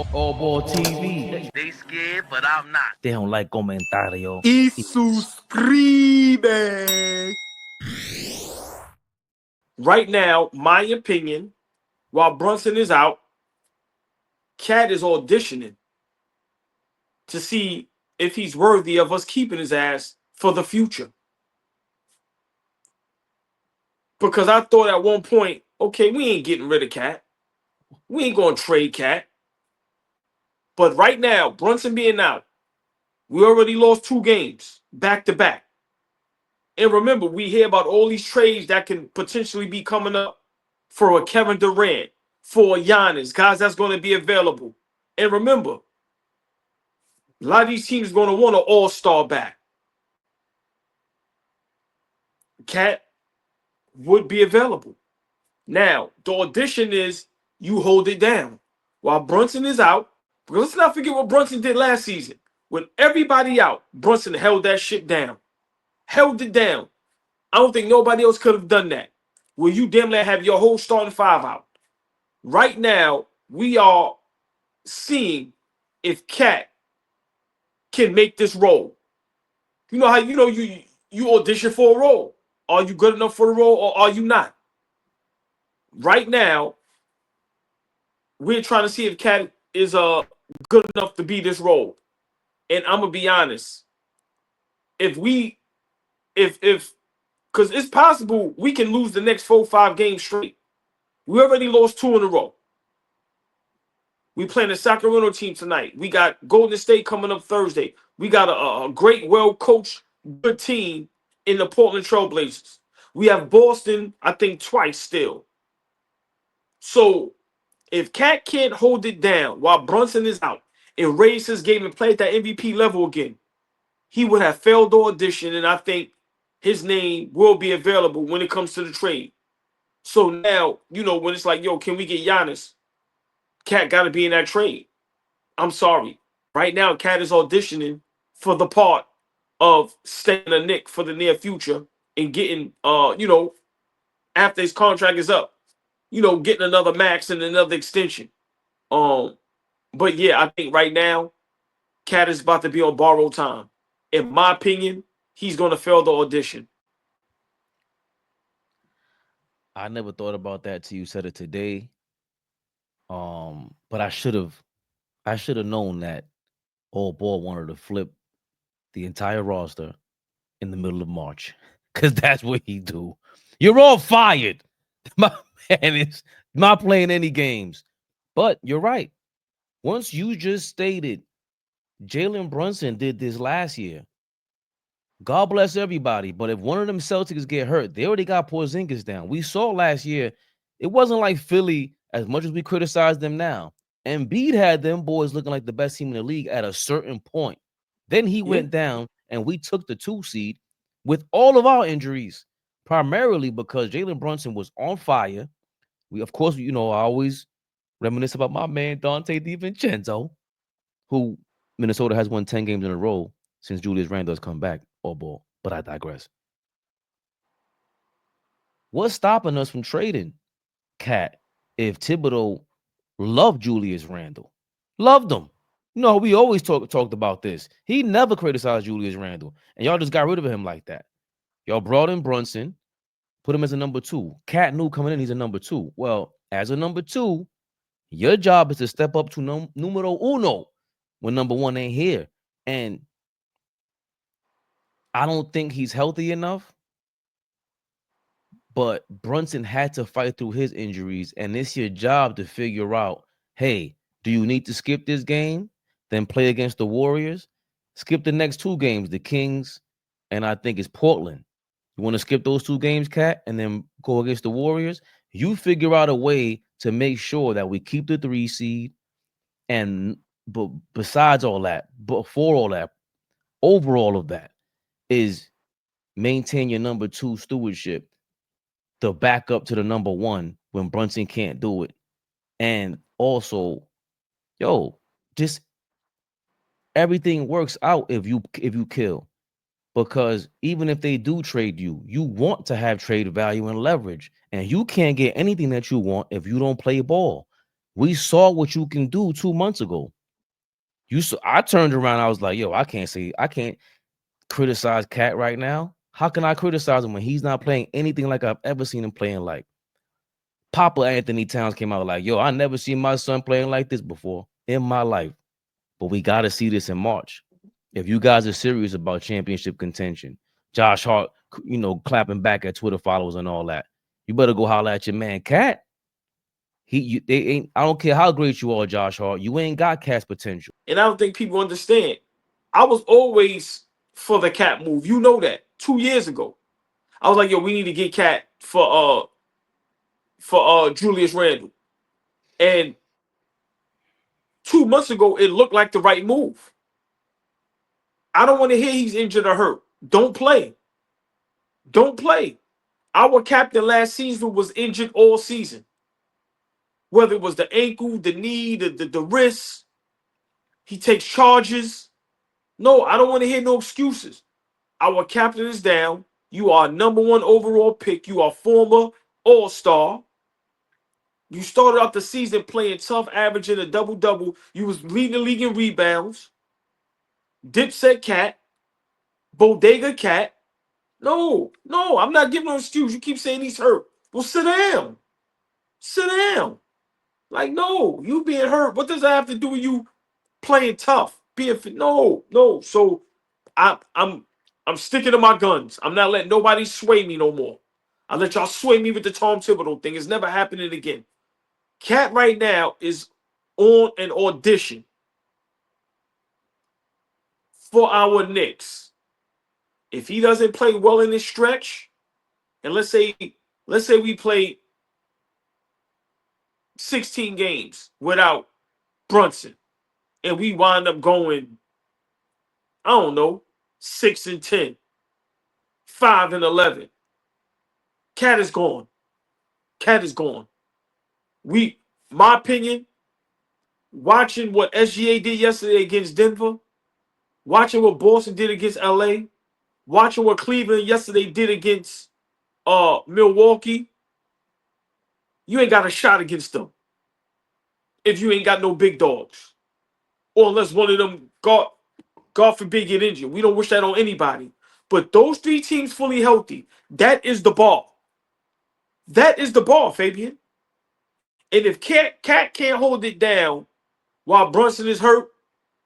AllBall TV. They scared, but I'm not. They don't like comentario. Y suscribe. Right now, my opinion, while Brunson is out, Cat is auditioning to see if he's worthy of us keeping his ass for the future. Because I thought at one point, okay, we ain't getting rid of Cat. We ain't going to trade Cat. But right now, Brunson being out, we already lost 2 games back to back. And remember, we hear about all these trades that can potentially be coming up for a Kevin Durant, for a Giannis, guys that's going to be available. And remember, a lot of these teams are going to want an all-star back. Cat would be available. Now, the audition is you hold it down while Brunson is out. Because let's not forget what Brunson did last season. With everybody out, Brunson held that shit down. Held it down. I don't think nobody else could have done that. Well, you damn near have your whole starting 5 out. Right now, we are seeing if Cat can make this role. You know how you audition for a role. Are you good enough for the role or are you not? Right now, we're trying to see if Cat is good enough to be this role. And I'm gonna be honest. If because it's possible we can lose the next 4-5 games straight. We already lost 2 in a row. We playing the Sacramento team tonight. We got Golden State coming up Thursday. We got a great, well-coached, good team in the Portland Trailblazers. We have Boston, I think, twice still. So if Cat can't hold it down while Brunson is out and raise his game and play at that MVP level again, he would have failed the audition, and I think his name will be available when it comes to the trade. So now, when it's like, yo, can we get Giannis? Cat got to be in that trade. I'm sorry. Right now, Cat is auditioning for the part of staying a Knick for the near future and getting, after his contract is up, getting another max and another extension. But yeah, I think right now, Cat is about to be on borrowed time. In my opinion, he's going to fail the audition. I never thought about that till you said it today. But I should have known that AllBall wanted to flip the entire roster in the middle of March, because that's what he do. You're all fired. My man is not playing any games. But you're right. Once you just stated Jalen Brunson did this last year. God bless everybody. But if one of them Celtics get hurt, they already got Porzingis down. We saw last year, it wasn't like Philly, as much as we criticize them now. Embiid had them boys looking like the best team in the league at a certain point. Then he went down, and we took the 2 seed with all of our injuries, primarily because Jalen Brunson was on fire. We, of course, I always reminisce about my man Dante DiVincenzo, who Minnesota has won 10 games in a row since Julius Randle's come back, AllBall. But I digress. What's stopping us from trading Cat if Thibodeau loved Julius Randle? Loved him. We always talked about this. He never criticized Julius Randle. And y'all just got rid of him like that. Y'all brought in Brunson, put him as a number 2. Cat knew coming in he's a number 2. Well, as a number 2, your job is to step up to numero uno when number 1 ain't here. And I don't think he's healthy enough. But Brunson had to fight through his injuries. And it's your job to figure out, hey, do you need to skip this game? Then play against the Warriors? Skip the next 2 games, the Kings, and I think it's Portland. You want to skip those 2 games, Cat, and then go against the Warriors? You figure out a way to make sure that we keep the 3 seed. But besides all that, before all that, over all of that, is maintain your number 2 stewardship, the backup to the number 1 when Brunson can't do it. And also, just everything works out if you kill. Because even if they do trade you, you want to have trade value and leverage. And you can't get anything that you want if you don't play ball. We saw what you can do 2 months ago. I turned around. I was like, yo, I can't criticize Cat right now. How can I criticize him when he's not playing anything like I've ever seen him playing like? Papa Anthony Towns came out like, yo, I never seen my son playing like this before in my life. But we got to see this in March. If you guys are serious about championship contention, Josh Hart, clapping back at Twitter followers and all that, you better go holler at your man Cat. They ain't. I don't care how great you are, Josh Hart. You ain't got Cat's potential. And I don't think people understand. I was always for the Cat move. You know that. 2 years ago, I was like, yo, we need to get Cat for Julius Randle. And 2 months ago, it looked like the right move. I don't want to hear he's injured or hurt. Don't play. Don't play. Our captain last season was injured all season. Whether it was the ankle, the knee, the wrist, he takes charges. No, I don't want to hear no excuses. Our captain is down. You are #1 overall pick. You are former All-Star. You started off the season playing tough, averaging a double-double. You was leading the league in rebounds. Dipset Cat. Bodega Cat. No, I'm not giving no excuse. You keep saying he's hurt. Well, sit down. Sit down. Like, no, you being hurt. What does that have to do with you playing tough? No. So I'm sticking to my guns. I'm not letting nobody sway me no more. I let y'all sway me with the Tom Thibodeau thing. It's never happening again. Cat right now is on an audition for our Knicks. If he doesn't play well in this stretch, and let's say we play 16 games without Brunson, and we wind up going, I don't know, 6-10, 5-11. Cat is gone. Cat is gone. My opinion, watching what SGA did yesterday against Denver, watching what Boston did against LA, watching what Cleveland yesterday did against Milwaukee, you ain't got a shot against them if you ain't got no big dogs. Or unless one of them, God forbid, get injured. We don't wish that on anybody. But those 3 teams fully healthy, that is the bar. That is the bar, Fabian. And if Cat can't hold it down while Brunson is hurt,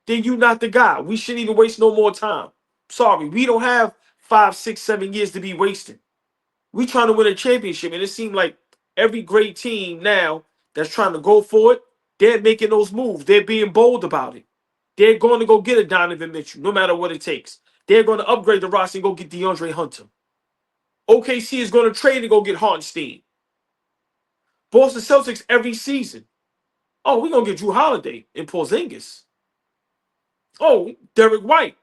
then you not the guy. We shouldn't even waste no more time. Sorry, we don't have 5, 6, 7 years to be wasting. We trying to win a championship, and it seemed like every great team now that's trying to go for it, they're making those moves. They're being bold about it. They're going to go get a Donovan Mitchell, no matter what it takes. They're going to upgrade the roster and go get DeAndre Hunter. OKC is going to trade and go get Hartenstein. Boston Celtics every season. Oh, we're going to get Drew Holiday and Porzingis. Oh, Derek White.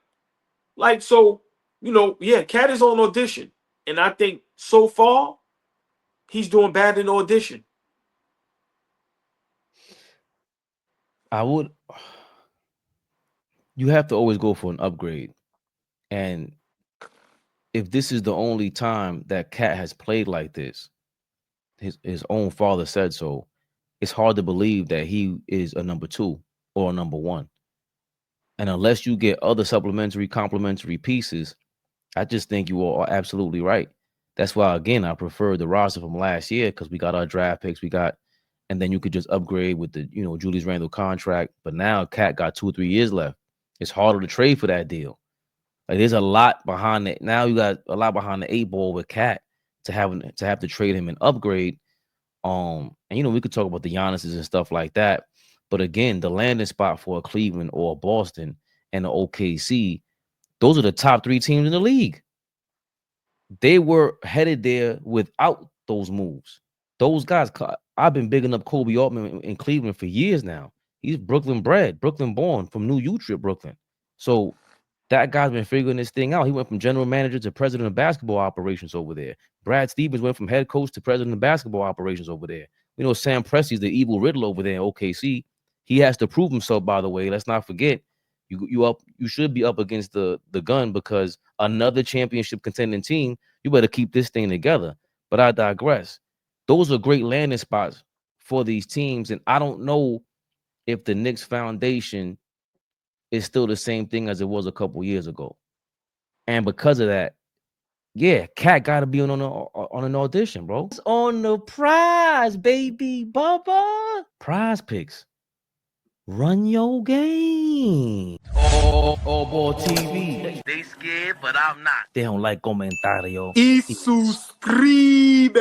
Like, so, Cat is on audition. And I think so far, he's doing bad in audition. You have to always go for an upgrade. And if this is the only time that Cat has played like this, his own father said so, it's hard to believe that he is a #2 or a #1. And unless you get other complementary pieces, I just think you are absolutely right. That's why, again, I prefer the roster from last year because we got our draft picks. And then you could just upgrade with the, Julius Randle contract. But now Cat got 2 or 3 years left. It's harder to trade for that deal. Like, there's a lot behind it. Now you got a lot behind the 8-ball with Cat to have to trade him and upgrade. And we could talk about the Giannis's and stuff like that. But again, the landing spot for a Cleveland or a Boston and the OKC, those are the top 3 teams in the league. They were headed there without those moves. Those guys, I've been bigging up Kobe Altman in Cleveland for years now. He's Brooklyn bred, Brooklyn born, from New Utrecht, Brooklyn. So that guy's been figuring this thing out. He went from general manager to president of basketball operations over there. Brad Stevens went from head coach to president of basketball operations over there. Sam Presti's the evil Riddle over there in OKC. He has to prove himself, by the way. Let's not forget, you should be up against the gun because another championship contending team, you better keep this thing together. But I digress. Those are great landing spots for these teams. And I don't know if the Knicks Foundation is still the same thing as it was a couple years ago. And because of that, yeah, Cat got to be on an audition, bro. It's on the prize, baby, Bubba. Prize picks. Run your game. AllBall TV. They scared, but I'm not. They don't like comentario. Y suscribe.